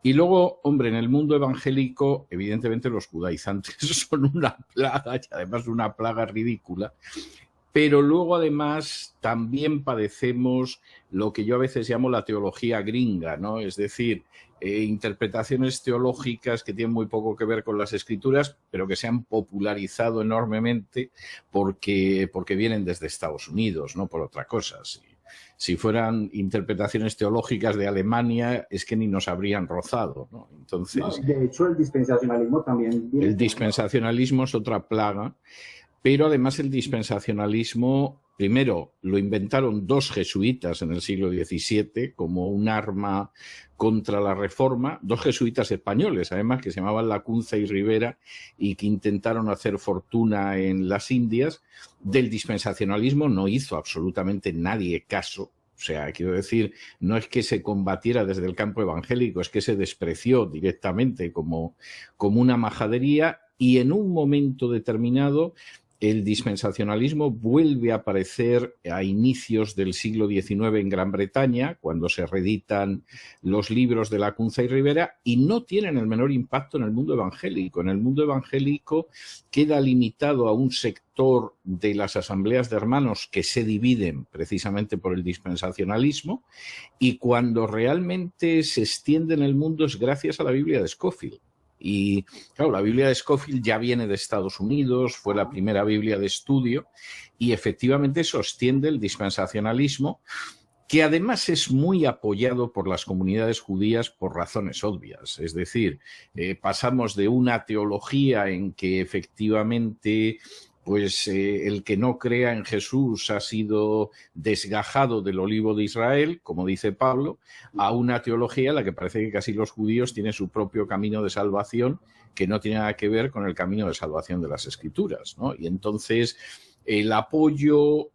Y luego, hombre, en el mundo evangélico, evidentemente los judaizantes son una plaga, y además una plaga ridícula, pero luego además también padecemos lo que yo a veces llamo la teología gringa, ¿no? Es decir, interpretaciones teológicas que tienen muy poco que ver con las escrituras, pero que se han popularizado enormemente porque vienen desde Estados Unidos, no por otra cosa. Si fueran interpretaciones teológicas de Alemania, es que ni nos habrían rozado, ¿no? Entonces, no, de hecho, el dispensacionalismo también viene. el dispensacionalismo es otra plaga. Pero además el dispensacionalismo, primero, lo inventaron dos jesuitas en el siglo XVII como un arma contra la Reforma, dos jesuitas españoles, además, que se llamaban Lacunza y Rivera y que intentaron hacer fortuna en las Indias. Del dispensacionalismo no hizo absolutamente nadie caso. O sea, quiero decir, no es que se combatiera desde el campo evangélico, es que se despreció directamente como una majadería, y en un momento determinado el dispensacionalismo vuelve a aparecer a inicios del siglo XIX en Gran Bretaña, cuando se reeditan los libros de Lacunza y Rivera, y no tienen el menor impacto en el mundo evangélico. En el mundo evangélico queda limitado a un sector de las asambleas de hermanos que se dividen precisamente por el dispensacionalismo, y cuando realmente se extiende en el mundo es gracias a la Biblia de Scofield. Y claro, la Biblia de Scofield ya viene de Estados Unidos, fue la primera Biblia de estudio y efectivamente sostiene el dispensacionalismo, que además es muy apoyado por las comunidades judías por razones obvias. Es decir, pasamos de una teología en que efectivamente pues el que no crea en Jesús ha sido desgajado del olivo de Israel, como dice Pablo, a una teología en la que parece que casi los judíos tienen su propio camino de salvación, que no tiene nada que ver con el camino de salvación de las Escrituras, ¿no? Y entonces el apoyo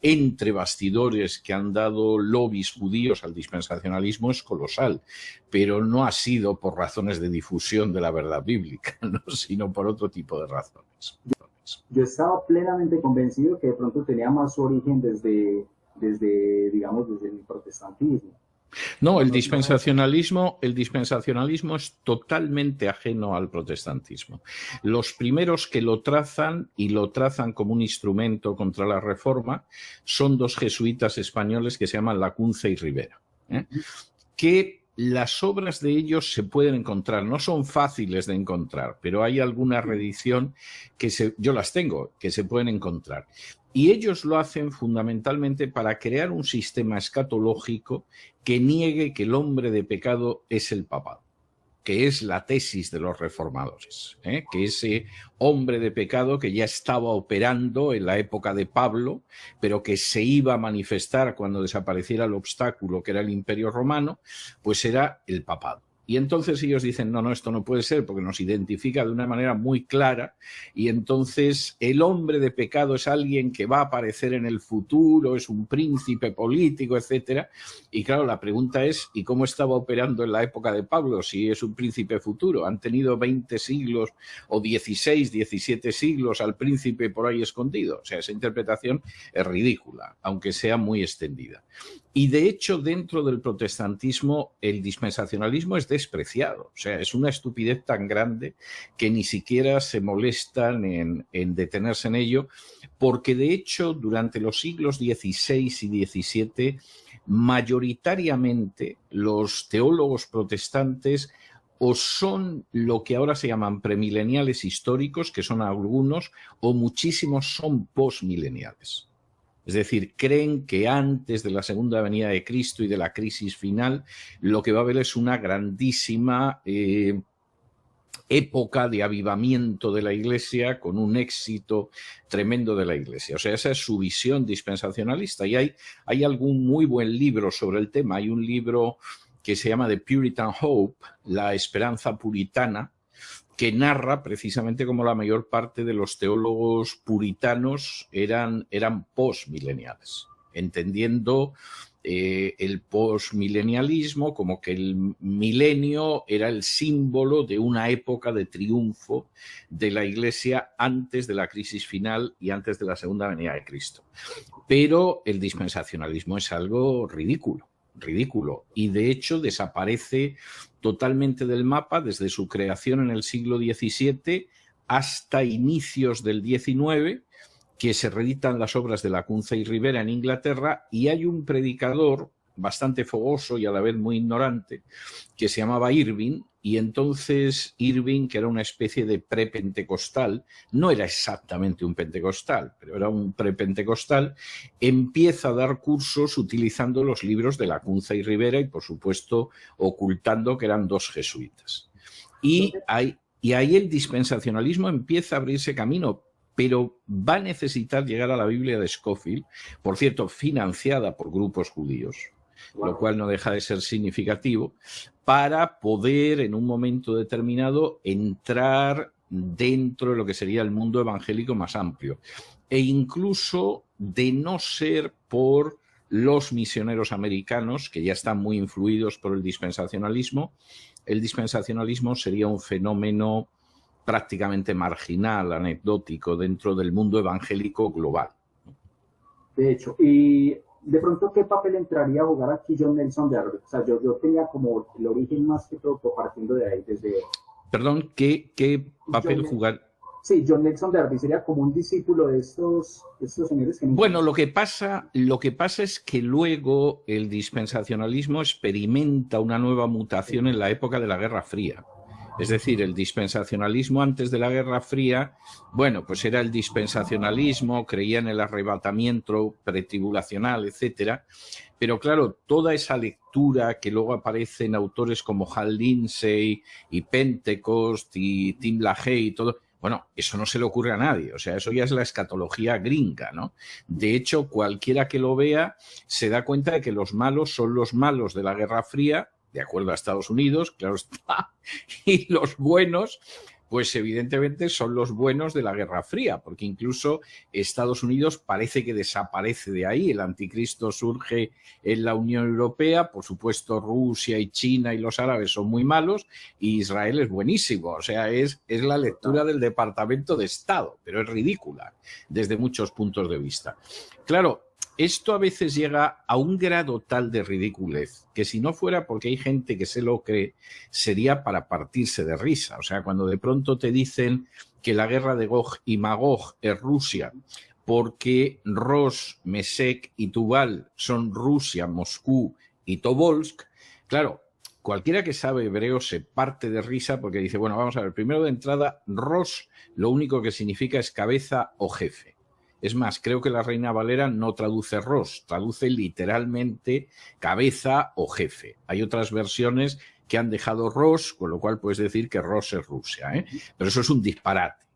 entre bastidores que han dado lobbies judíos al dispensacionalismo es colosal, pero no ha sido por razones de difusión de la verdad bíblica, ¿no? Sino por otro tipo de razones. Yo estaba plenamente convencido que de pronto tenía más su origen desde el protestantismo. No, el dispensacionalismo es totalmente ajeno al protestantismo. Los primeros que lo trazan, y lo trazan como un instrumento contra la Reforma, son dos jesuitas españoles que se llaman Lacunza y Rivera, que las obras de ellos se pueden encontrar, no son fáciles de encontrar, pero hay alguna reedición yo las tengo, que se pueden encontrar. Y ellos lo hacen fundamentalmente para crear un sistema escatológico que niegue que el hombre de pecado es el papado, que es la tesis de los reformadores, que ese hombre de pecado que ya estaba operando en la época de Pablo, pero que se iba a manifestar cuando desapareciera el obstáculo que era el Imperio Romano, pues era el papado. Y entonces ellos dicen, no, esto no puede ser porque nos identifica de una manera muy clara, y entonces el hombre de pecado es alguien que va a aparecer en el futuro, es un príncipe político, etcétera. Y claro, la pregunta es, ¿y cómo estaba operando en la época de Pablo si es un príncipe futuro? Han tenido 20 siglos o 16, 17 siglos al príncipe por ahí escondido. O sea, esa interpretación es ridícula, aunque sea muy extendida. Y de hecho, dentro del protestantismo, el dispensacionalismo es despreciado. O sea, es una estupidez tan grande que ni siquiera se molestan en detenerse en ello, porque de hecho, durante los siglos XVI y XVII, mayoritariamente los teólogos protestantes o son lo que ahora se llaman premileniales históricos, que son algunos, o muchísimos son postmileniales. Es decir, creen que antes de la segunda venida de Cristo y de la crisis final, lo que va a haber es una grandísima época de avivamiento de la Iglesia con un éxito tremendo de la Iglesia. O sea, esa es su visión dispensacionalista. Y hay algún muy buen libro sobre el tema. Hay un libro que se llama The Puritan Hope, la esperanza puritana, que narra precisamente cómo la mayor parte de los teólogos puritanos eran postmileniales, entendiendo el postmilenialismo como que el milenio era el símbolo de una época de triunfo de la Iglesia antes de la crisis final y antes de la segunda venida de Cristo. Pero el dispensacionalismo es algo ridículo. ridículo. Y de hecho desaparece totalmente del mapa desde su creación en el siglo XVII hasta inicios del XIX, que se reeditan las obras de Lacunza y Rivera en Inglaterra, y hay un predicador bastante fogoso y a la vez muy ignorante que se llamaba Irving, y entonces Irving, que era una especie de prepentecostal, no era exactamente un pentecostal, pero era un prepentecostal, empieza a dar cursos utilizando los libros de Lacunza y Rivera y, por supuesto, ocultando que eran dos jesuitas. Y ahí el dispensacionalismo empieza a abrirse camino, pero va a necesitar llegar a la Biblia de Scofield, por cierto, financiada por grupos judíos, lo cual no deja de ser significativo, para poder en un momento determinado entrar dentro de lo que sería el mundo evangélico más amplio. E incluso, de no ser por los misioneros americanos, que ya están muy influidos por el dispensacionalismo sería un fenómeno prácticamente marginal, anecdótico, dentro del mundo evangélico global. De hecho, y de pronto, ¿qué papel entraría a jugar aquí John Nelson Darby? O sea, yo tenía como el origen más que todo partiendo de ahí, desde... Perdón, ¿qué papel jugar? Sí, John Nelson Darby sería como un discípulo de estos señores que... Bueno, lo que pasa es que luego el dispensacionalismo experimenta una nueva mutación en la época de la Guerra Fría. Es decir, el dispensacionalismo antes de la Guerra Fría, bueno, pues era el dispensacionalismo, creía en el arrebatamiento pretribulacional, etcétera. Pero claro, toda esa lectura que luego aparece en autores como Hal Lindsey y Pentecost y Tim LaHaye y todo, bueno, eso no se le ocurre a nadie, o sea, eso ya es la escatología gringa, ¿no? De hecho, cualquiera que lo vea se da cuenta de que los malos son los malos de la Guerra Fría, de acuerdo a Estados Unidos, claro está, y los buenos, pues evidentemente son los buenos de la Guerra Fría, porque incluso Estados Unidos parece que desaparece de ahí, el anticristo surge en la Unión Europea, por supuesto Rusia y China y los árabes son muy malos, y Israel es buenísimo, o sea, es la lectura del Departamento de Estado, pero es ridícula desde muchos puntos de vista. Claro, esto a veces llega a un grado tal de ridiculez que si no fuera porque hay gente que se lo cree, sería para partirse de risa. O sea, cuando de pronto te dicen que la guerra de Gog y Magog es Rusia, porque Ros, Mesec y Tubal son Rusia, Moscú y Tobolsk, claro, cualquiera que sabe hebreo se parte de risa porque dice, bueno, vamos a ver, primero de entrada, Ros lo único que significa es cabeza o jefe. Es más, creo que la Reina Valera no traduce Ros, traduce literalmente cabeza o jefe. Hay otras versiones que han dejado Ros, con lo cual puedes decir que Ros es Rusia, ¿eh? Pero eso es un disparate.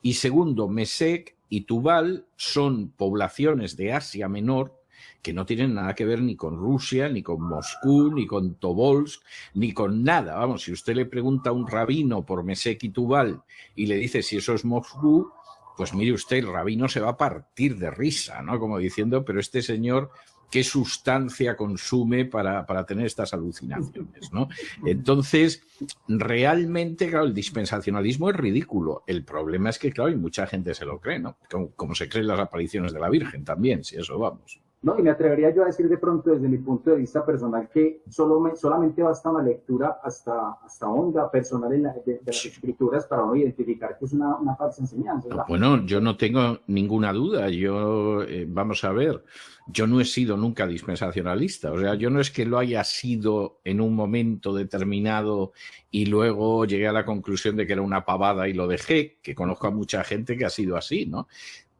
Y segundo, Mesec y Tubal son poblaciones de Asia Menor que no tienen nada que ver ni con Rusia, ni con Moscú, ni con Tobolsk, ni con nada. Vamos, si usted le pregunta a un rabino por Mesec y Tubal y le dice si eso es Moscú, pues mire usted, el rabino se va a partir de risa, ¿no? Como diciendo, pero este señor, ¿qué sustancia consume para tener estas alucinaciones, ¿no? Entonces, realmente, claro, el dispensacionalismo es ridículo. El problema es que, claro, y mucha gente se lo cree, ¿no? Como se creen las apariciones de la Virgen también, si eso vamos. No, y me atrevería yo a decir de pronto desde mi punto de vista personal que solamente basta una lectura hasta honda personal de las escrituras para uno identificar que es una falsa enseñanza. Bueno, yo no tengo ninguna duda. Yo, vamos a ver, yo no he sido nunca dispensacionalista. O sea, yo no es que lo haya sido en un momento determinado y luego llegué a la conclusión de que era una pavada y lo dejé, que conozco a mucha gente que ha sido así, ¿no?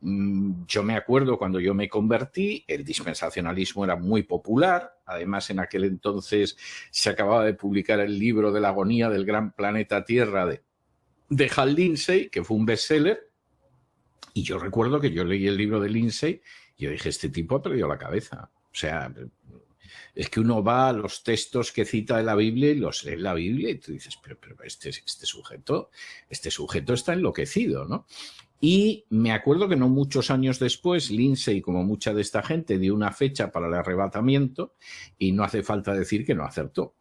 Yo me acuerdo cuando yo me convertí, el dispensacionalismo era muy popular, además en aquel entonces se acababa de publicar el libro de la agonía del gran planeta Tierra de Hal Lindsey, que fue un bestseller, y yo recuerdo que yo leí el libro de Lindsey y yo dije, este tipo ha perdido la cabeza. O sea, es que uno va a los textos que cita de la Biblia y los lee en la Biblia y tú dices, pero este sujeto está enloquecido, ¿no? Y me acuerdo que no muchos años después, Lindsey, como mucha de esta gente, dio una fecha para el arrebatamiento y no hace falta decir que no acertó.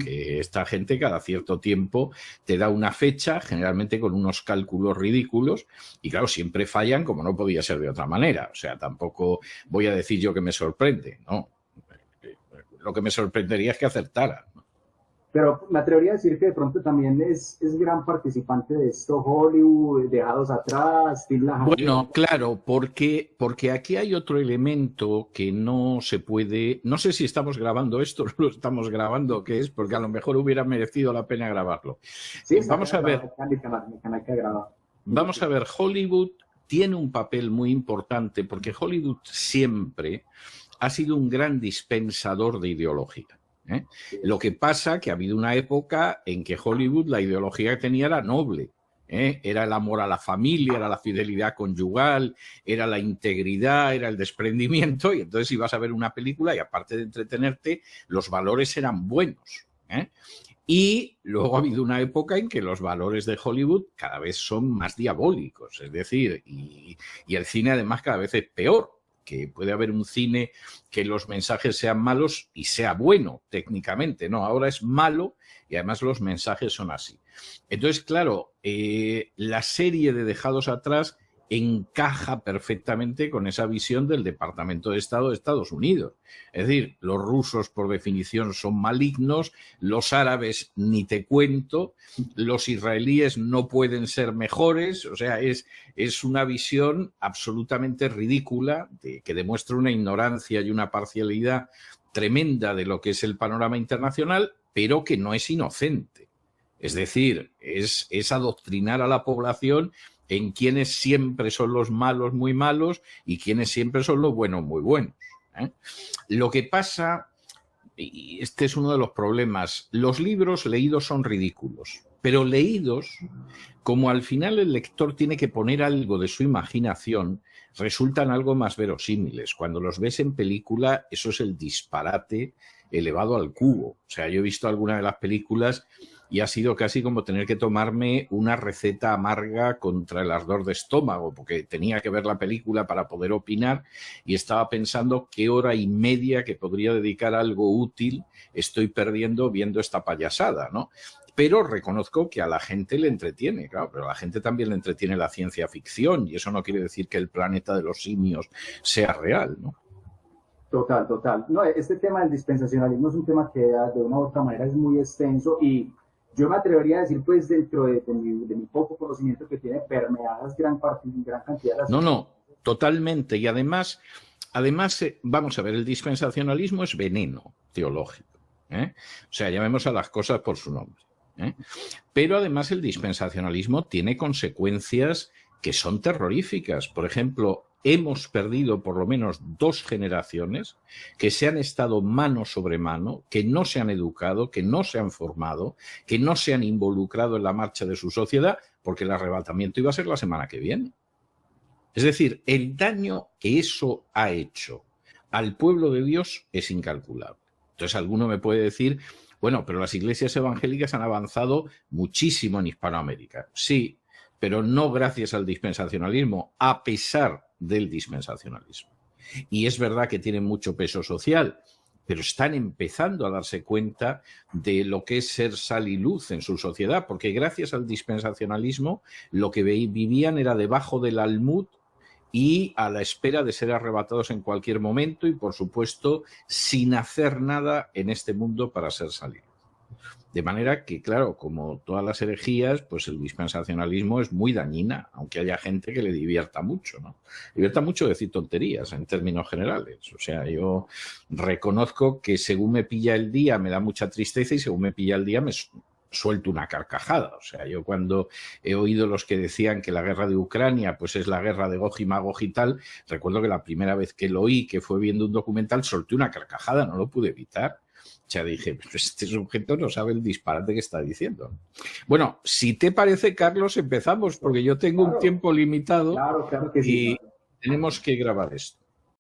Que esta gente cada cierto tiempo te da una fecha, generalmente con unos cálculos ridículos, y claro, siempre fallan como no podía ser de otra manera. O sea, tampoco voy a decir yo que me sorprende, ¿no? lo que me sorprendería es que acertara. Pero me atrevería a decir que de pronto también es gran participante de esto Hollywood, Dejados Atrás, Till la Bueno, claro, porque aquí hay otro elemento que no se puede... No sé si estamos grabando esto o no lo estamos grabando, ¿qué es? Porque a lo mejor hubiera merecido la pena grabarlo. Sí, Vamos a ver. Mi canal que graba. Vamos a ver, Hollywood tiene un papel muy importante porque Hollywood siempre ha sido un gran dispensador de ideología. Lo que pasa que ha habido una época en que Hollywood la ideología que tenía era noble, era el amor a la familia, era la fidelidad conyugal, era la integridad, era el desprendimiento, y entonces ibas a ver una película y aparte de entretenerte, los valores eran buenos. Y luego ha habido una época en que los valores de Hollywood cada vez son más diabólicos, es decir, y el cine además cada vez es peor, que puede haber un cine que los mensajes sean malos y sea bueno técnicamente, no, ahora es malo y además los mensajes son así. Entonces, claro, la serie de Dejados Atrás encaja perfectamente con esa visión del Departamento de Estado de Estados Unidos. Es decir, los rusos por definición son malignos, los árabes ni te cuento, los israelíes no pueden ser mejores, o sea, es una visión absolutamente ridícula que demuestra una ignorancia y una parcialidad tremenda de lo que es el panorama internacional, pero que no es inocente. Es decir, es adoctrinar a la población en quienes siempre son los malos muy malos y quienes siempre son los buenos muy buenos. Lo que pasa, y este es uno de los problemas, los libros leídos son ridículos, pero leídos, como al final el lector tiene que poner algo de su imaginación, resultan algo más verosímiles. Cuando los ves en película, eso es el disparate elevado al cubo. O sea, yo he visto alguna de las películas y ha sido casi como tener que tomarme una receta amarga contra el ardor de estómago, porque tenía que ver la película para poder opinar y estaba pensando qué hora y media que podría dedicar a algo útil estoy perdiendo viendo esta payasada, ¿no? Pero reconozco que a la gente le entretiene, claro, pero a la gente también le entretiene la ciencia ficción y eso no quiere decir que el planeta de los simios sea real, ¿no? Total, total. No, este tema del dispensacionalismo es un tema que de una u otra manera es muy extenso y yo me atrevería a decir, pues, dentro de mi poco conocimiento que tiene permeadas gran cantidad de las... No, totalmente. Y además, vamos a ver, el dispensacionalismo es veneno teológico. O sea, llamemos a las cosas por su nombre. Pero además el dispensacionalismo tiene consecuencias que son terroríficas. Por ejemplo, hemos perdido por lo menos 2 generaciones que se han estado mano sobre mano, que no se han educado, que no se han formado, que no se han involucrado en la marcha de su sociedad, porque el arrebatamiento iba a ser la semana que viene. Es decir, el daño que eso ha hecho al pueblo de Dios es incalculable. Entonces alguno me puede decir, bueno, pero las iglesias evangélicas han avanzado muchísimo en Hispanoamérica. Sí, pero no gracias al dispensacionalismo, a pesar del dispensacionalismo. Y es verdad que tienen mucho peso social, pero están empezando a darse cuenta de lo que es ser sal y luz en su sociedad, porque gracias al dispensacionalismo lo que vivían era debajo del almud y a la espera de ser arrebatados en cualquier momento y, por supuesto, sin hacer nada en este mundo para ser sal y luz. De manera que, claro, como todas las herejías, pues el dispensacionalismo es muy dañina, aunque haya gente que le divierta mucho, ¿no? Divierta mucho decir tonterías en términos generales. O sea, yo reconozco que según me pilla el día me da mucha tristeza y según me pilla el día me suelto una carcajada. O sea, yo cuando he oído los que decían que la guerra de Ucrania pues es la guerra de Gog y Magog y tal, recuerdo que la primera vez que lo oí, que fue viendo un documental, solté una carcajada, no lo pude evitar. O sea, dije, pues este sujeto no sabe el disparate que está diciendo. Bueno, si te parece, Carlos, empezamos, porque yo tengo un tiempo limitado claro que sí, y tenemos que grabar esto.